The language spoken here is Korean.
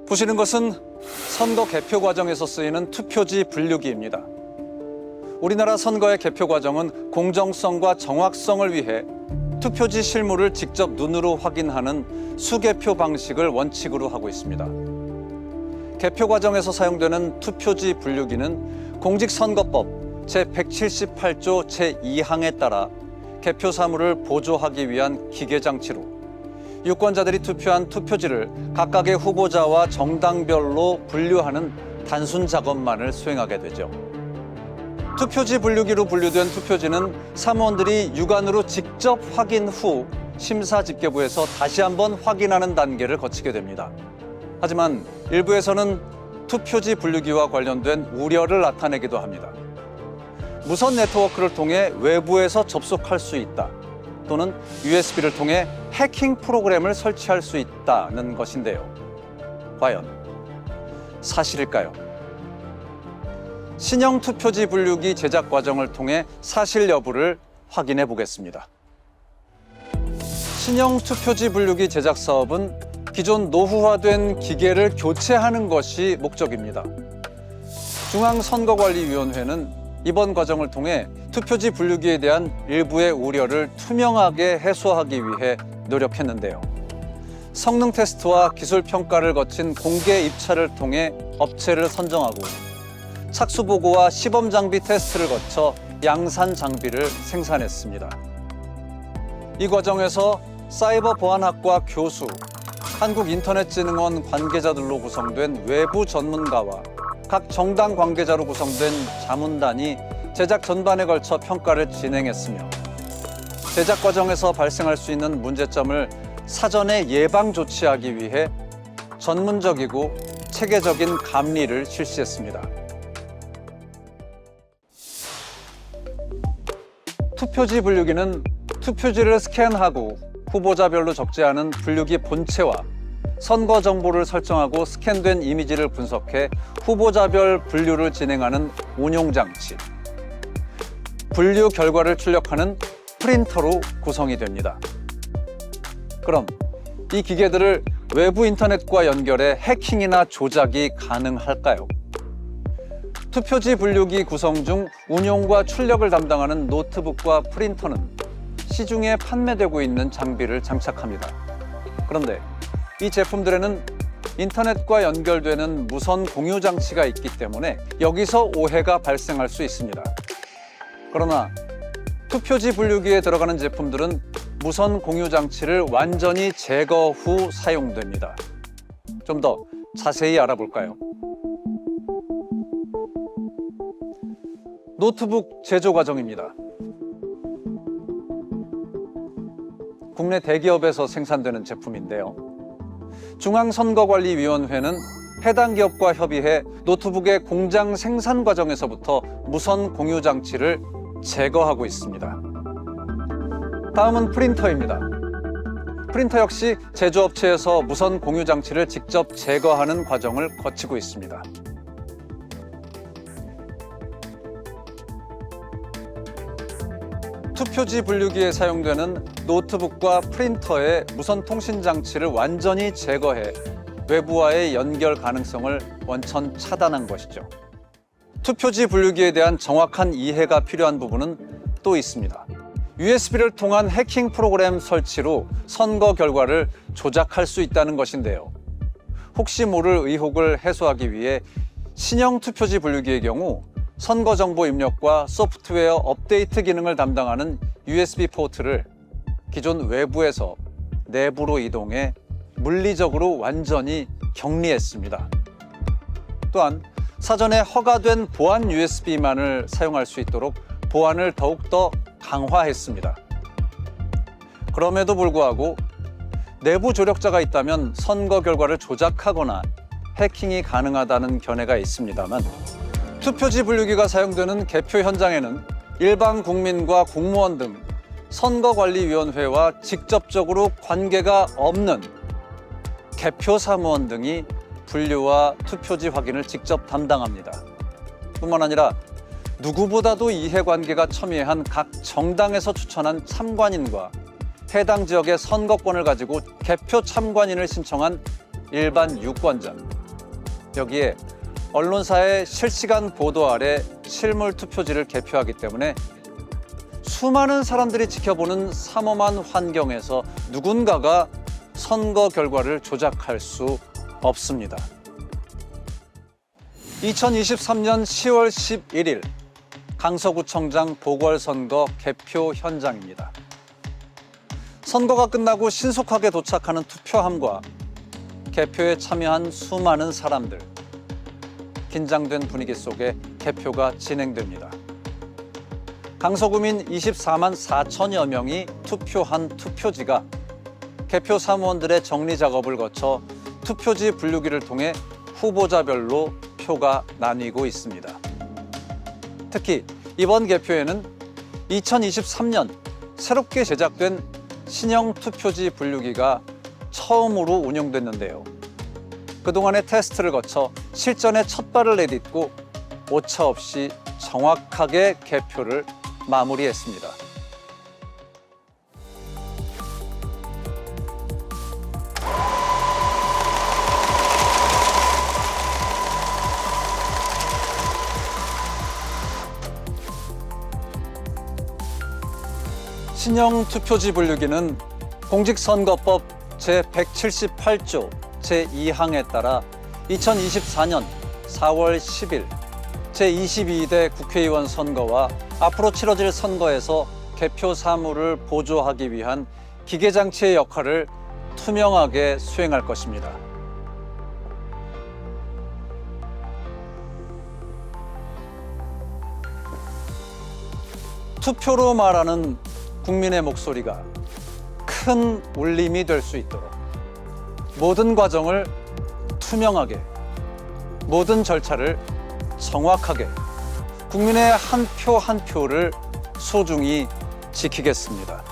보시는 것은 선거 개표 과정에서 쓰이는 투표지 분류기입니다. 우리나라 선거의 개표 과정은 공정성과 정확성을 위해 투표지 실물을 직접 눈으로 확인하는 수개표 방식을 원칙으로 하고 있습니다. 개표 과정에서 사용되는 투표지 분류기는 공직선거법 제178조 제2항에 따라 개표 사물을 보조하기 위한 기계장치로 유권자들이 투표한 투표지를 각각의 후보자와 정당별로 분류하는 단순 작업만을 수행하게 되죠. 투표지 분류기로 분류된 투표지는 사무원들이 육안으로 직접 확인 후 심사집계부에서 다시 한번 확인하는 단계를 거치게 됩니다. 하지만 일부에서는 투표지 분류기와 관련된 우려를 나타내기도 합니다. 무선 네트워크를 통해 외부에서 접속할 수 있다. 또는 USB를 통해 해킹 프로그램을 설치할 수 있다는 것인데요. 과연 사실일까요? 신형 투표지 분류기 제작 과정을 통해 사실 여부를 확인해 보겠습니다. 신형 투표지 분류기 제작 사업은 기존 노후화된 기계를 교체하는 것이 목적입니다. 중앙선거관리위원회는 이번 과정을 통해 투표지 분류기에 대한 일부의 우려를 투명하게 해소하기 위해 노력했는데요. 성능 테스트와 기술 평가를 거친 공개 입찰을 통해 업체를 선정하고 착수 보고와 시범 장비 테스트를 거쳐 양산 장비를 생산했습니다. 이 과정에서 사이버 보안학과 교수, 한국인터넷진흥원 관계자들로 구성된 외부 전문가와 각 정당 관계자로 구성된 자문단이 제작 전반에 걸쳐 평가를 진행했으며 제작 과정에서 발생할 수 있는 문제점을 사전에 예방 조치하기 위해 전문적이고 체계적인 감리를 실시했습니다. 투표지 분류기는 투표지를 스캔하고 후보자별로 적재하는 분류기 본체와 선거 정보를 설정하고 스캔된 이미지를 분석해 후보자별 분류를 진행하는 운용장치, 분류 결과를 출력하는 프린터로 구성이 됩니다. 그럼 이 기계들을 외부 인터넷과 연결해 해킹이나 조작이 가능할까요? 투표지 분류기 구성 중 운용과 출력을 담당하는 노트북과 프린터는 시중에 판매되고 있는 장비를 장착합니다. 그런데 이 제품들에는 인터넷과 연결되는 무선 공유 장치가 있기 때문에 여기서 오해가 발생할 수 있습니다. 그러나 투표지 분류기에 들어가는 제품들은 무선 공유 장치를 완전히 제거 후 사용됩니다. 좀 더 자세히 알아볼까요? 노트북 제조 과정입니다. 국내 대기업에서 생산되는 제품인데요. 중앙선거관리위원회는 해당 기업과 협의해 노트북의 공장 생산 과정에서부터 무선 공유 장치를 제거하고 있습니다. 다음은 프린터입니다. 프린터 역시 제조업체에서 무선 공유 장치를 직접 제거하는 과정을 거치고 있습니다. 투표지 분류기에 사용되는 노트북과 프린터의 무선 통신 장치를 완전히 제거해 외부와의 연결 가능성을 원천 차단한 것이죠. 투표지 분류기에 대한 정확한 이해가 필요한 부분은 또 있습니다. USB를 통한 해킹 프로그램 설치로 선거 결과를 조작할 수 있다는 것인데요. 혹시 모를 의혹을 해소하기 위해 신형 투표지 분류기의 경우 선거 정보 입력과 소프트웨어 업데이트 기능을 담당하는 USB 포트를 기존 외부에서 내부로 이동해 물리적으로 완전히 격리했습니다. 또한 사전에 허가된 보안 USB만을 사용할 수 있도록 보안을 더욱더 강화했습니다. 그럼에도 불구하고 내부 조력자가 있다면 선거 결과를 조작하거나 해킹이 가능하다는 견해가 있습니다만 투표지 분류기가 사용되는 개표 현장에는 일반 국민과 공무원 등 선거관리위원회와 직접적으로 관계가 없는 개표 사무원 등이 분류와 투표지 확인을 직접 담당합니다. 뿐만 아니라 누구보다도 이해관계가 첨예한 각 정당에서 추천한 참관인과 해당 지역의 선거권을 가지고 개표 참관인을 신청한 일반 유권자, 여기에 언론사의 실시간 보도 아래 실물 투표지를 개표하기 때문에 수많은 사람들이 지켜보는 삼엄한 환경에서 누군가가 선거 결과를 조작할 수 없습니다. 2023년 10월 11일 강서구청장 보궐선거 개표 현장입니다. 선거가 끝나고 신속하게 도착하는 투표함과 개표에 참여한 수많은 사람들. 긴장된 분위기 속에 개표가 진행됩니다. 강서구민 24만 4천여 명이 투표한 투표지가 개표 사무원들의 정리 작업을 거쳐 투표지 분류기를 통해 후보자별로 표가 나뉘고 있습니다. 특히 이번 개표에는 2023년 새롭게 제작된 신형 투표지 분류기가 처음으로 운용됐는데요. 그동안의 테스트를 거쳐 실전에 첫 발을 내딛고 오차 없이 정확하게 개표를 마무리했습니다. 신형 투표지 분류기는 공직선거법 제178조 제2항에 따라 2024년 4월 10일 제22대 국회의원 선거와 앞으로 치러질 선거에서 개표 사무를 보조하기 위한 기계장치의 역할을 투명하게 수행할 것입니다. 투표로 말하는 국민의 목소리가 큰 울림이 될 수 있도록 모든 과정을 투명하게, 모든 절차를 정확하게 국민의 한 표 한 표를 소중히 지키겠습니다.